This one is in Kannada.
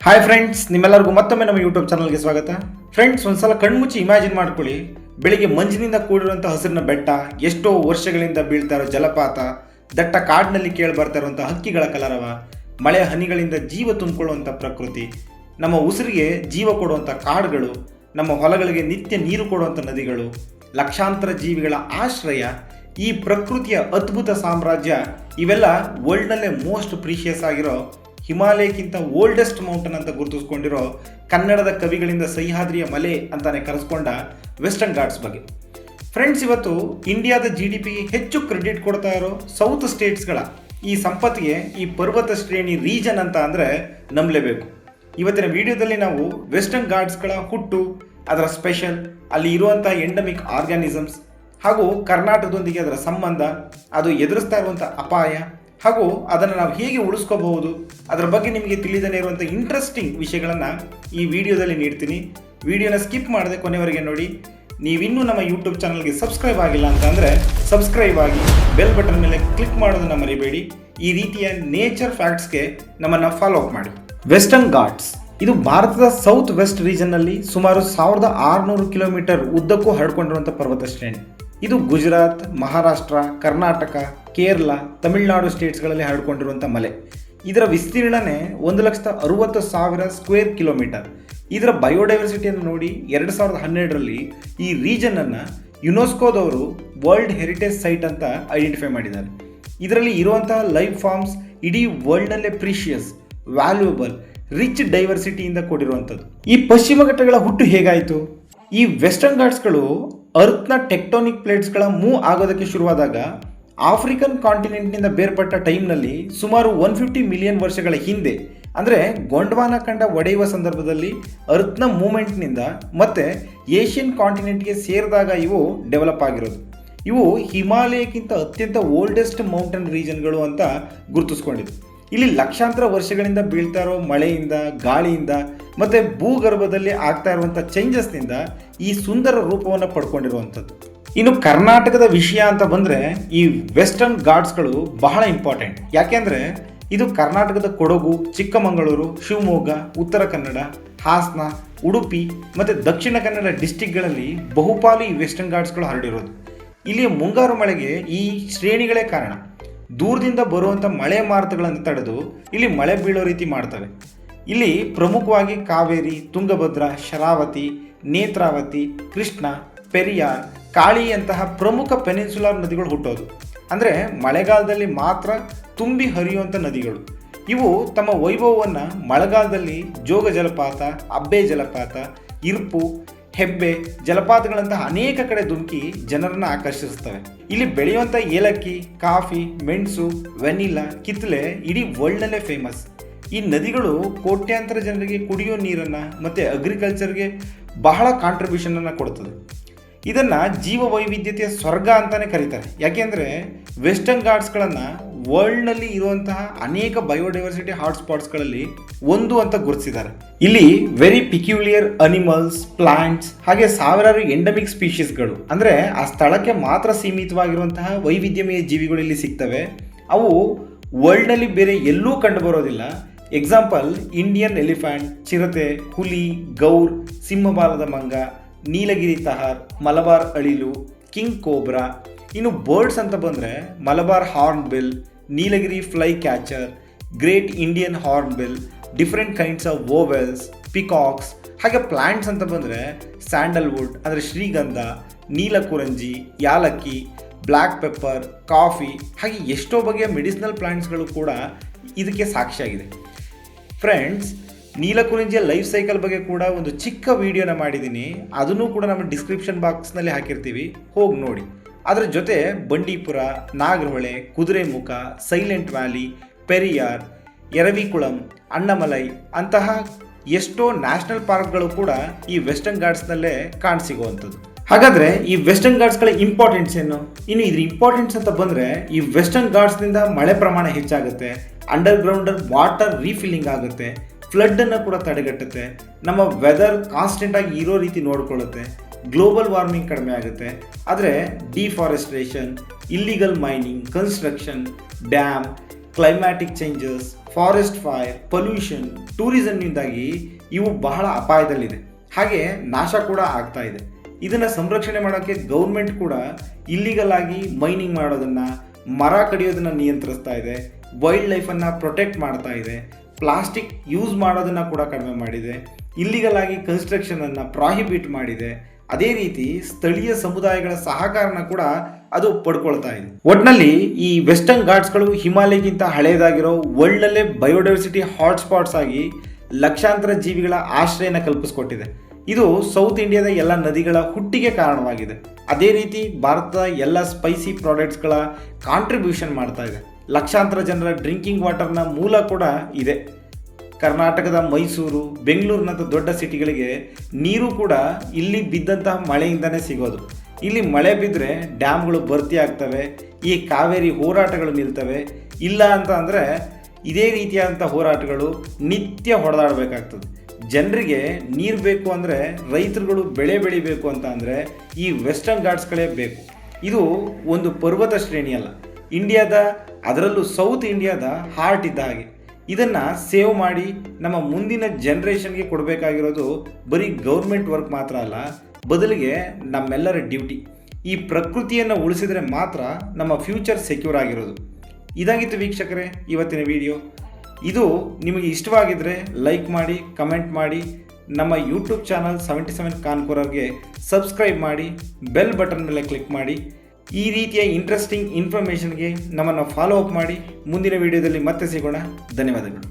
ಹಾಯ್ ಫ್ರೆಂಡ್ಸ್, ನಿಮ್ಮೆಲ್ಲರಿಗೂ ಮತ್ತೊಮ್ಮೆ ನಮ್ಮ ಯೂಟ್ಯೂಬ್ ಚಾನಲ್ಗೆ ಸ್ವಾಗತ. ಫ್ರೆಂಡ್ಸ್, ಒಂದ್ಸಲ ಕಣ್ಮುಚ್ಚಿ ಇಮ್ಯಾಜಿನ್ ಮಾಡ್ಕೊಳ್ಳಿ. ಬೆಳಿಗ್ಗೆ ಮಂಜಿನಿಂದ ಕೂಡಿರುವಂಥ ಹಸಿರಿನ ಬೆಟ್ಟ, ಎಷ್ಟೋ ವರ್ಷಗಳಿಂದ ಬೀಳ್ತಾ ಇರೋ ಜಲಪಾತ, ದಟ್ಟ ಕಾಡಿನಲ್ಲಿ ಕೇಳಿ ಬರ್ತಾ ಇರುವಂಥ ಹಕ್ಕಿಗಳ ಕಲರವ, ಮಳೆಯ ಹನಿಗಳಿಂದ ಜೀವ ತುಂಬಿಕೊಳ್ಳುವಂಥ ಪ್ರಕೃತಿ, ನಮ್ಮ ಉಸಿರಿಗೆ ಜೀವ ಕೊಡುವಂಥ ಕಾಡುಗಳು, ನಮ್ಮ ಹೊಲಗಳಿಗೆ ನಿತ್ಯ ನೀರು ಕೊಡುವಂಥ ನದಿಗಳು, ಲಕ್ಷಾಂತರ ಜೀವಿಗಳ ಆಶ್ರಯ, ಈ ಪ್ರಕೃತಿಯ ಅದ್ಭುತ ಸಾಮ್ರಾಜ್ಯ, ಇವೆಲ್ಲ ವರ್ಲ್ಡ್ನಲ್ಲೇ ಮೋಸ್ಟ್ ಪ್ರೀಶಿಯಸ್ ಆಗಿರೋ ಹಿಮಾಲಯಕ್ಕಿಂತ ಓಲ್ಡೆಸ್ಟ್ ಮೌಂಟನ್ ಅಂತ ಗುರುತಿಸ್ಕೊಂಡಿರೋ ಕನ್ನಡದ ಕವಿಗಳಿಂದ ಸಹ್ಯಾದ್ರಿಯ ಮಲೆ ಅಂತಾನೆ ಕರೆಸ್ಕೊಂಡ ವೆಸ್ಟರ್ನ್ ಘಾಟ್ಸ್ ಬಗ್ಗೆ. ಫ್ರೆಂಡ್ಸ್, ಇವತ್ತು ಇಂಡಿಯಾದ GDPಗೆ ಹೆಚ್ಚು ಕ್ರೆಡಿಟ್ ಕೊಡ್ತಾ ಇರೋ ಸೌತ್ ಸ್ಟೇಟ್ಸ್ಗಳ ಈ ಸಂಪತ್ತಿಗೆ ಈ ಪರ್ವತ ಶ್ರೇಣಿ ರೀಜನ್ ಅಂತ ಅಂದರೆ ನಂಬಲೇಬೇಕು. ಇವತ್ತಿನ ವಿಡಿಯೋದಲ್ಲಿ ನಾವು ವೆಸ್ಟರ್ನ್ ಘಾಟ್ಸ್ಗಳ ಹುಟ್ಟು, ಅದರ ಸ್ಪೆಷಲ್, ಅಲ್ಲಿ ಇರುವಂಥ ಎಂಡಮಿಕ್ ಆರ್ಗ್ಯಾನಿಸಮ್ಸ್, ಹಾಗೂ ಕರ್ನಾಟಕದೊಂದಿಗೆ ಅದರ ಸಂಬಂಧ, ಅದು ಎದುರಿಸ್ತಾ ಇರುವಂಥ ಅಪಾಯ, ಹಾಗೂ ಅದನ್ನು ನಾವು ಹೇಗೆ ಉಳಿಸ್ಕೋಬಹುದು, ಅದರ ಬಗ್ಗೆ ನಿಮಗೆ ತಿಳಿದೇ ಇರುವಂಥ ಇಂಟ್ರೆಸ್ಟಿಂಗ್ ವಿಷಯಗಳನ್ನು ಈ ವಿಡಿಯೋದಲ್ಲಿ ನೀಡ್ತೀನಿ. ವಿಡಿಯೋನ ಸ್ಕಿಪ್ ಮಾಡದೆ ಕೊನೆವರೆಗೆ ನೋಡಿ. ನೀವಿನ್ನೂ ನಮ್ಮ ಯೂಟ್ಯೂಬ್ ಚಾನಲ್ಗೆ ಸಬ್ಸ್ಕ್ರೈಬ್ ಆಗಿಲ್ಲ ಅಂತಂದರೆ ಸಬ್ಸ್ಕ್ರೈಬ್ ಆಗಿ, ಬೆಲ್ ಬಟನ್ ಮೇಲೆ ಕ್ಲಿಕ್ ಮಾಡೋದನ್ನು ಮರಿಬೇಡಿ. ಈ ರೀತಿಯ ನೇಚರ್ ಫ್ಯಾಕ್ಟ್ಸ್ಗೆ ನಮ್ಮನ್ನು ಫಾಲೋ ಅಪ್ ಮಾಡಿ. ವೆಸ್ಟರ್ನ್ ಘಾಟ್ಸ್ ಇದು ಭಾರತದ ಸೌತ್ ವೆಸ್ಟ್ ರೀಜನ್ನಲ್ಲಿ ಸುಮಾರು 1600 ಕಿಲೋಮೀಟರ್ ಉದ್ದಕ್ಕೂ ಹರಡಿಕೊಂಡಿರುವಂಥ ಪರ್ವತ ಶ್ರೇಣಿ. ಇದು ಗುಜರಾತ್, ಮಹಾರಾಷ್ಟ್ರ, ಕರ್ನಾಟಕ, ಕೇರಳ, ತಮಿಳುನಾಡು ಸ್ಟೇಟ್ಸ್ಗಳಲ್ಲಿ ಹರಡಿಕೊಂಡಿರುವಂಥ ಮಲೆ. ಇದರ ವಿಸ್ತೀರ್ಣನೇ 1,60,000 ಸ್ಕ್ವೇರ್ ಕಿಲೋಮೀಟರ್. ಇದರ ಬಯೋಡೈವರ್ಸಿಟಿಯನ್ನು ನೋಡಿ 2012ರಲ್ಲಿ ಈ ರೀಜನನ್ನು ಯುನೆಸ್ಕೋದವರು ವರ್ಲ್ಡ್ ಹೆರಿಟೇಜ್ ಸೈಟ್ ಅಂತ ಐಡೆಂಟಿಫೈ ಮಾಡಿದ್ದಾರೆ. ಇದರಲ್ಲಿ ಇರುವಂತಹ ಲೈಫ್ ಫಾರ್ಮ್ಸ್ ಇಡೀ ವರ್ಲ್ಡ್ನಲ್ಲೇ ಪ್ರೀಶಿಯಸ್, ವ್ಯಾಲ್ಯೂಯಬಲ್, ರಿಚ್ ಡೈವರ್ಸಿಟಿಯಿಂದ ಕೂಡಿರುವಂಥದ್ದು. ಈ ಪಶ್ಚಿಮ ಘಟ್ಟಗಳ ಹುಟ್ಟು ಹೇಗಾಯಿತು? ಈ ವೆಸ್ಟರ್ನ್ ಘಾಟ್ಸ್ಗಳು ಅರ್ತ್ನ ಟೆಕ್ಟೋನಿಕ್ ಪ್ಲೇಟ್ಸ್ಗಳ ಮೂವ್ ಆಗೋದಕ್ಕೆ ಶುರುವಾದಾಗ ಆಫ್ರಿಕನ್ ಕಾಂಟಿನೆಂಟ್ನಿಂದ ಬೇರ್ಪಟ್ಟ ಟೈಮ್ನಲ್ಲಿ ಸುಮಾರು 150 ಮಿಲಿಯನ್ ವರ್ಷಗಳ ಹಿಂದೆ, ಅಂದರೆ ಗೊಂಡ್ವಾನ ಖಂಡ ಒಡೆಯುವ ಸಂದರ್ಭದಲ್ಲಿ ಅರ್ತ್ನ ಮೂಮೆಂಟ್ನಿಂದ ಮತ್ತೆ ಏಷ್ಯನ್ ಕಾಂಟಿನೆಂಟ್ಗೆ ಸೇರಿದಾಗ ಇವು ಡೆವಲಪ್ ಆಗಿರೋದು. ಇವು ಹಿಮಾಲಯಕ್ಕಿಂತ ಅತ್ಯಂತ ಓಲ್ಡೆಸ್ಟ್ ಮೌಂಟೇನ್ ರೀಜನ್ಗಳು ಅಂತ ಗುರುತಿಸ್ಕೊಂಡಿದೆ. ಇಲ್ಲಿ ಲಕ್ಷಾಂತರ ವರ್ಷಗಳಿಂದ ಬೀಳ್ತಾ ಇರೋ ಮಳೆಯಿಂದ, ಗಾಳಿಯಿಂದ ಮತ್ತು ಭೂಗರ್ಭದಲ್ಲಿ ಆಗ್ತಾ ಇರುವಂಥ ಚೇಂಜಸ್ನಿಂದ ಈ ಸುಂದರ ರೂಪವನ್ನು ಪಡ್ಕೊಂಡಿರುವಂಥದ್ದು. ಇನ್ನು ಕರ್ನಾಟಕದ ವಿಷಯ ಅಂತ ಬಂದರೆ ಈ ವೆಸ್ಟರ್ನ್ ಘಾಟ್ಸ್ಗಳು ಬಹಳ ಇಂಪಾರ್ಟೆಂಟ್. ಯಾಕೆಂದರೆ ಇದು ಕರ್ನಾಟಕದ ಕೊಡಗು, ಚಿಕ್ಕಮಗಳೂರು, ಶಿವಮೊಗ್ಗ, ಉತ್ತರ ಕನ್ನಡ, ಹಾಸನ, ಉಡುಪಿ ಮತ್ತು ದಕ್ಷಿಣ ಕನ್ನಡ ಡಿಸ್ಟಿಕ್ಗಳಲ್ಲಿ ಬಹುಪಾಲು ಈ ವೆಸ್ಟರ್ನ್ ಘಾಟ್ಸ್ಗಳು ಹರಡಿರೋದು. ಇಲ್ಲಿಯ ಮುಂಗಾರು ಮಳೆಗೆ ಈ ಶ್ರೇಣಿಗಳೇ ಕಾರಣ. ದೂರದಿಂದ ಬರುವಂಥ ಮಳೆ ಮಾರುತಗಳನ್ನು ತಡೆದು ಇಲ್ಲಿ ಮಳೆ ಬೀಳೋ ರೀತಿ ಮಾಡ್ತವೆ. ಇಲ್ಲಿ ಪ್ರಮುಖವಾಗಿ ಕಾವೇರಿ, ತುಂಗಭದ್ರಾ, ಶರಾವತಿ, ನೇತ್ರಾವತಿ, ಕೃಷ್ಣ, ಪೆರಿಯಾರ್, ಕಾಳಿಯಂತಹ ಪ್ರಮುಖ ಪೆನಿನ್ಸುಲಾರ್ ನದಿಗಳು ಹುಟ್ಟೋದು. ಅಂದರೆ ಮಳೆಗಾಲದಲ್ಲಿ ಮಾತ್ರ ತುಂಬಿ ಹರಿಯುವಂಥ ನದಿಗಳು. ಇವು ತಮ್ಮ ವೈಭವವನ್ನು ಮಳೆಗಾಲದಲ್ಲಿ ಜೋಗ ಜಲಪಾತ, ಅಬ್ಬೆ ಜಲಪಾತ, ಇರ್ಪು, ಹೆಬ್ಬೆ ಜಲಪಾತಗಳಂತಹ ಅನೇಕ ಕಡೆ ಧುಮುಕಿ ಜನರನ್ನು ಆಕರ್ಷಿಸುತ್ತವೆ. ಇಲ್ಲಿ ಬೆಳೆಯುವಂಥ ಏಲಕ್ಕಿ, ಕಾಫಿ, ಮೆಣಸು, ವೆನಿಲಾ, ಕಿತ್ತಲೆ ಇಡೀ ವರ್ಲ್ಡ್ನಲ್ಲೇ ಫೇಮಸ್. ಈ ನದಿಗಳು ಕೋಟ್ಯಾಂತರ ಜನರಿಗೆ ಕುಡಿಯೋ ನೀರನ್ನು ಮತ್ತು ಅಗ್ರಿಕಲ್ಚರ್ಗೆ ಬಹಳ ಕಾಂಟ್ರಿಬ್ಯೂಷನನ್ನು ಕೊಡ್ತದೆ. ಇದನ್ನು ಜೀವ ವೈವಿಧ್ಯತೆಯ ಸ್ವರ್ಗ ಅಂತಲೇ ಕರೀತಾರೆ. ಯಾಕೆಂದರೆ ವೆಸ್ಟರ್ನ್ ಘಾಟ್ಸ್ಗಳನ್ನು ವರ್ಲ್ಡ್ನಲ್ಲಿ ಇರುವಂತಹ ಅನೇಕ ಬಯೋಡೈವರ್ಸಿಟಿ ಹಾಟ್ಸ್ಪಾಟ್ಸ್ಗಳಲ್ಲಿ ಒಂದು ಅಂತ ಗುರುತಿಸಿದ್ದಾರೆ. ಇಲ್ಲಿ ವೆರಿ ಪಿಕ್ಯುಲಿಯರ್ ಅನಿಮಲ್ಸ್, ಪ್ಲಾಂಟ್ಸ್, ಹಾಗೆ ಸಾವಿರಾರು ಎಂಡಮಿಕ್ ಸ್ಪೀಷೀಸ್ಗಳು, ಅಂದರೆ ಆ ಸ್ಥಳಕ್ಕೆ ಮಾತ್ರ ಸೀಮಿತವಾಗಿರುವಂತಹ ವೈವಿಧ್ಯಮಯ ಜೀವಿಗಳು ಇಲ್ಲಿ ಸಿಗ್ತವೆ. ಅವು ವರ್ಲ್ಡ್ನಲ್ಲಿ ಬೇರೆ ಎಲ್ಲೂ ಕಂಡು ಬರೋದಿಲ್ಲ. ಎಕ್ಸಾಂಪಲ್, ಇಂಡಿಯನ್ ಎಲಿಫೆಂಟ್, ಚಿರತೆ, ಹುಲಿ, ಗೌರ್, ಸಿಂಹಬಾಲದ ಮಂಗ, ನೀಲಗಿರಿ ತಹರ್, ಮಲಬಾರ್ ಅಳಿಲು, ಕಿಂಗ್ ಕೋಬ್ರಾ. ಇನ್ನು ಬರ್ಡ್ಸ್ ಅಂತ ಬಂದರೆ Malabar horn bill, Nilgiri fly catcher, great Indian horn bill, different kinds of vowels, peacocks. ಹಾಗೆ ಪ್ಲ್ಯಾಂಟ್ಸ್ ಅಂತ ಬಂದರೆ ಸ್ಯಾಂಡಲ್ವುಡ್ ಅಂದರೆ ಶ್ರೀಗಂಧ, ನೀಲಕುರಂಜಿ, ಯಾಲಕ್ಕಿ, ಬ್ಲ್ಯಾಕ್ ಪೆಪ್ಪರ್, ಕಾಫಿ, ಹಾಗೆ ಎಷ್ಟೋ ಬಗೆಯ ಮೆಡಿಸಿನಲ್ ಪ್ಲ್ಯಾಂಟ್ಸ್ಗಳು ಕೂಡ ಇದಕ್ಕೆ ಸಾಕ್ಷಿಯಾಗಿದೆ. ಫ್ರೆಂಡ್ಸ್, ನೀಲಕುರಂಜಿಯ ಲೈಫ್ ಸೈಕಲ್ ಬಗ್ಗೆ ಕೂಡ ಒಂದು ಚಿಕ್ಕ ವಿಡಿಯೋನ ಮಾಡಿದ್ದೀನಿ. ಅದನ್ನು ಕೂಡ ನಮ್ಮ ಡಿಸ್ಕ್ರಿಪ್ಷನ್ ಬಾಕ್ಸ್ನಲ್ಲಿ ಹಾಕಿರ್ತೀವಿ, ಹೋಗಿ ನೋಡಿ. ಅದರ ಜೊತೆ ಬಂಡೀಪುರ, ನಾಗರಹೊಳೆ, ಕುದುರೆಮುಖ, ಸೈಲೆಂಟ್ ವ್ಯಾಲಿ, ಪೆರಿಯಾರ್, ಎರವಿಕುಳಂ, ಅಣ್ಣಮಲೈ ಅಂತಹ ಎಷ್ಟೋ ನ್ಯಾಷನಲ್ ಪಾರ್ಕ್ಗಳು ಕೂಡ ಈ ವೆಸ್ಟರ್ನ್ ಘಾಟ್ಸ್ನಲ್ಲೇ ಕಾಣಸಿಗುವಂಥದ್ದು. ಹಾಗಾದರೆ ಈ ವೆಸ್ಟರ್ನ್ ಘಾಟ್ಸ್ಗಳ ಇಂಪಾರ್ಟೆನ್ಸ್ ಏನು? ಇನ್ನು ಇದ್ರ ಇಂಪಾರ್ಟೆನ್ಸ್ ಅಂತ ಬಂದರೆ ಈ ವೆಸ್ಟರ್ನ್ ಘಾಟ್ಸ್ನಿಂದ ಮಳೆ ಪ್ರಮಾಣ ಹೆಚ್ಚಾಗುತ್ತೆ, ಅಂಡರ್ಗ್ರೌಂಡ್ ವಾಟರ್ ರೀಫಿಲ್ಲಿಂಗ್ ಆಗುತ್ತೆ, ಫ್ಲಡ್ಡನ್ನು ಕೂಡ ತಡೆಗಟ್ಟುತ್ತೆ, ನಮ್ಮ ವೆದರ್ ಕಾನ್ಸ್ಟೆಂಟಾಗಿ ಇರೋ ರೀತಿ ನೋಡ್ಕೊಳ್ಳುತ್ತೆ, ಗ್ಲೋಬಲ್ ವಾರ್ಮಿಂಗ್ ಕಡಿಮೆ ಆಗುತ್ತೆ. ಆದರೆ deforestation, illegal mining, construction, dam climatic changes, forest fire, pollution, ಟೂರಿಸಂನಿಂದಾಗಿ ಇವು ಬಹಳ ಅಪಾಯದಲ್ಲಿದೆ. ಹಾಗೆ ನಾಶ ಕೂಡ ಆಗ್ತಾ ಇದೆ. ಇದನ್ನು ಸಂರಕ್ಷಣೆ ಮಾಡೋಕ್ಕೆ ಗೌರ್ಮೆಂಟ್ ಕೂಡ ಇಲ್ಲಿಗಲ್ ಆಗಿ ಮೈನಿಂಗ್ ಮಾಡೋದನ್ನು, ಮರ ಕಡಿಯೋದನ್ನು ನಿಯಂತ್ರಿಸ್ತಾ ಇದೆ, ವೈಲ್ಡ್ ಲೈಫನ್ನು ಪ್ರೊಟೆಕ್ಟ್ ಮಾಡ್ತಾ ಇದೆ, ಪ್ಲಾಸ್ಟಿಕ್ ಯೂಸ್ ಮಾಡೋದನ್ನು ಕೂಡ ಕಡಿಮೆ ಮಾಡಿದೆ, ಇಲ್ಲಿಗಲ್ ಆಗಿ ಕನ್ಸ್ಟ್ರಕ್ಷನನ್ನು ಪ್ರಾಹಿಬಿಟ್ ಮಾಡಿದೆ. ಅದೇ ರೀತಿ ಸ್ಥಳೀಯ ಸಮುದಾಯಗಳ ಸಹಕಾರನ ಕೂಡ ಅದು ಪಡ್ಕೊಳ್ತಾ ಇದೆ. ಒಟ್ಟಿನಲ್ಲಿ ಈ ವೆಸ್ಟರ್ನ್ ಘಾಟ್ಸ್ಗಳು ಹಿಮಾಲಯಕ್ಕಿಂತ ಹಳೆಯದಾಗಿರೋ ವರ್ಲ್ಡ್ನಲ್ಲೇ ಬಯೋಡೈವರ್ಸಿಟಿ ಹಾಟ್ಸ್ಪಾಟ್ಸ್ ಆಗಿ ಲಕ್ಷಾಂತರ ಜೀವಿಗಳ ಆಶ್ರಯನ ಕಲ್ಪಿಸ್ಕೊಟ್ಟಿದೆ. ಇದು ಸೌತ್ ಇಂಡಿಯಾದ ಎಲ್ಲ ನದಿಗಳ ಹುಟ್ಟಿಗೆ ಕಾರಣವಾಗಿದೆ. ಅದೇ ರೀತಿ ಭಾರತದ ಎಲ್ಲ ಸ್ಪೈಸಿ ಪ್ರಾಡಕ್ಟ್ಸ್ಗಳ ಕಾಂಟ್ರಿಬ್ಯೂಷನ್ ಮಾಡ್ತಾ ಇದೆ. ಲಕ್ಷಾಂತರ ಜನರ ಡ್ರಿಂಕಿಂಗ್ ವಾಟರ್ನ ಮೂಲ ಕೂಡ ಇದೆ. ಕರ್ನಾಟಕದ ಮೈಸೂರು, ಬೆಂಗಳೂರಿನಂಥ ದೊಡ್ಡ ಸಿಟಿಗಳಿಗೆ ನೀರು ಕೂಡ ಇಲ್ಲಿ ಬಿದ್ದಂತಹ ಮಳೆಯಿಂದನೇ ಸಿಗೋದು. ಇಲ್ಲಿ ಮಳೆ ಬಿದ್ದರೆ ಡ್ಯಾಮ್ಗಳು ಭರ್ತಿ ಆಗ್ತವೆ, ಈ ಕಾವೇರಿ ಹೋರಾಟಗಳು ನಿಲ್ತವೆ. ಇಲ್ಲ ಅಂತ ಅಂದರೆ ಇದೇ ರೀತಿಯಾದಂಥ ಹೋರಾಟಗಳು ನಿತ್ಯ ಹೊಡೆದಾಡಬೇಕಾಗ್ತದೆ. ಜನರಿಗೆ ನೀರು ಬೇಕು ಅಂದರೆ, ರೈತರುಗಳು ಬೆಳೆ ಬೆಳಿಬೇಕು ಅಂತ ಅಂದರೆ ಈ ವೆಸ್ಟರ್ನ್ ಘಾಟ್ಸ್ಗಳೇ ಬೇಕು. ಇದು ಒಂದು ಪರ್ವತ ಶ್ರೇಣಿ ಅಲ್ಲ, ಇಂಡಿಯಾದ, ಅದರಲ್ಲೂ ಸೌತ್ ಇಂಡಿಯಾದ ಹಾರ್ಟ್ ಇದ್ದ ಹಾಗೆ. ಇದನ್ನು ಸೇವ್ ಮಾಡಿ ನಮ್ಮ ಮುಂದಿನ ಜನ್ರೇಷನ್ಗೆ ಕೊಡಬೇಕಾಗಿರೋದು ಬರೀ ಗೌರ್ಮೆಂಟ್ ವರ್ಕ್ ಮಾತ್ರ ಅಲ್ಲ, ಬದಲಿಗೆ ನಮ್ಮೆಲ್ಲರ ಡ್ಯೂಟಿ. ಈ ಪ್ರಕೃತಿಯನ್ನು ಉಳಿಸಿದರೆ ಮಾತ್ರ ನಮ್ಮ ಫ್ಯೂಚರ್ ಸೆಕ್ಯೂರ್ ಆಗಿರೋದು. ಇದಾಗಿತ್ತು ವೀಕ್ಷಕರೇ ಇವತ್ತಿನ ವಿಡಿಯೋ. ಇದು ನಿಮಗೆ ಇಷ್ಟವಾಗಿದ್ದರೆ ಲೈಕ್ ಮಾಡಿ, ಕಮೆಂಟ್ ಮಾಡಿ, ನಮ್ಮ ಯೂಟ್ಯೂಬ್ ಚಾನಲ್ 77 ಕಾನ್ಪುರರ್ಗೆ ಸಬ್ಸ್ಕ್ರೈಬ್ ಮಾಡಿ, ಬೆಲ್ ಬಟನ್ ಮೇಲೆ ಕ್ಲಿಕ್ ಮಾಡಿ. ಈ ರೀತಿಯ ಇಂಟ್ರೆಸ್ಟಿಂಗ್ ಇನ್ಫಾರ್ಮೇಷನ್ಗೆ ನಮ್ಮನ್ನು ಫಾಲೋ ಅಪ್ ಮಾಡಿ. ಮುಂದಿನ ವಿಡಿಯೋದಲ್ಲಿ ಮತ್ತೆ ಸಿಗೋಣ. ಧನ್ಯವಾದಗಳು.